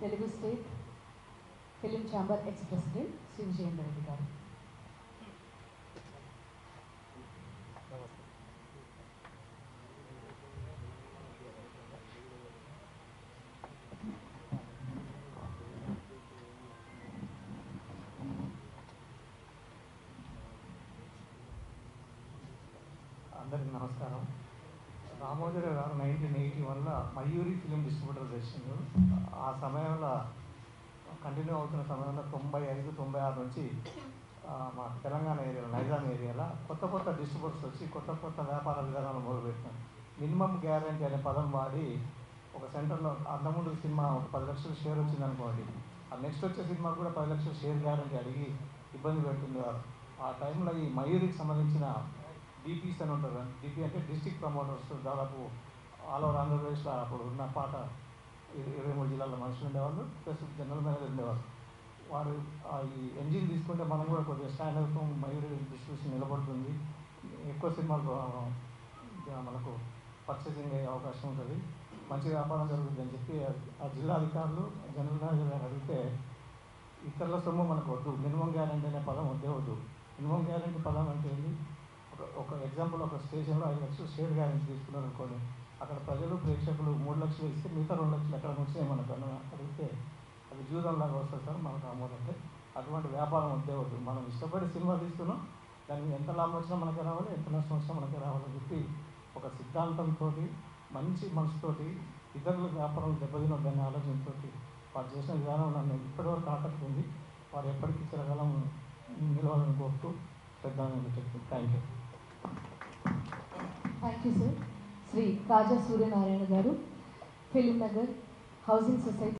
Telugu state film chamber ex president Shri Vijayendra Reddy గారు. అందరికీ నమస్కారం. రామోజీరావు గారు 1981లో మయూరి ఫిలిం డిస్ట్రిబ్యూటర్ చేసిండు. ఆ సమయంలో కంటిన్యూ అవుతున్న సమయంలో 95, 96 నుంచి మా తెలంగాణ ఏరియాలో, నైజాం ఏరియాలో కొత్త డిస్ట్రిబ్యూటర్స్ వచ్చి కొత్త వ్యాపార విధానాలు మొదలుపెట్టినాం. మినిమం గ్యారంటీ అనే పదం వాడి ఒక సెంటర్లో అంతకుముందు సినిమా ఒక 10 లక్షల షేర్ వచ్చింది అనుకోండి, ఆ నెక్స్ట్ వచ్చే సినిమా కూడా 10 లక్షల షేర్ గ్యారంటీ అడిగి ఇబ్బంది పెడుతున్నారు. ఆ టైంలో ఈ మయూరికి సంబంధించిన డిపిస్ అని ఉంటారు. డిపి అంటే డిస్ట్రిక్ట్ ప్రమోటర్స్, దాదాపు ఆల్ ఓవర్ ఆంధ్రప్రదేశ్లో అప్పుడు ఉన్న పాట 23 జిల్లాల మనుషులు ఉండేవాళ్ళు, ప్లస్ జనరల్ మేనేజర్ ఉండేవాళ్ళు. వారు ఈ ఎంజిన్ తీసుకుంటే మనం కూడా కొద్దిగా స్టాండ్ అవుతాం, మయూరి డిస్ట్రిబ్యూషన్ నిలబడుతుంది, ఎక్కువ సినిమాలు మనకు పర్చేసింగ్ అయ్యే అవకాశం ఉంటుంది, మంచి వ్యాపారం జరుగుతుంది అని చెప్పి ఆ జిల్లా అధికారులు జనరల్ మేనేజర్ గారు అడిగితే, ఇతరుల సొమ్ము మనకు వద్దు, మినిమం గ్యారంటీ అనే పదం వద్దే వద్దు. మినిమం గ్యారంటీ పదం అంటే ఏంటి? ఒక ఎగ్జాంపుల్, ఒక స్టేషన్లో 5 లక్షలు షేర్ గ్యారెంటీ తీసుకున్నారు అనుకోండి, అక్కడ ప్రజలు ప్రేక్షకులు 3 లక్షలు ఇస్తే మిగతా 2 లక్షలు ఎక్కడ వచ్చాయి మనకు అడిగితే అది జూదంలాగా వస్తుంది సార్ మనకు అమౌంట్. అటువంటి వ్యాపారం వద్దే వద్దు. మనం ఇష్టపడి సినిమా తీస్తున్నాం, దానికి ఎంత లాభం వచ్చినా మనకే రావాలి, ఎంత నష్టం వచ్చినా మనకే రావాలని చెప్పి ఒక సిద్ధాంతంతో, మంచి మనసుతోటి, ఇతరుల వ్యాపారాలు దెబ్బతినొద్దనే ఆలోచనతో వారు చేసిన విధానం నన్ను ఇప్పటివరకు ఆకట్టుకుంది. వారు ఎప్పటికీ చిరకాలం నిలవాలని కోరుతూ పెద్దాన్ని చెప్తుంది. Thank you. Thank you sir. Shri Kaja Suryanarayana గారు, ఫిలిం నగర్ హౌసింగ్ సొసైటీ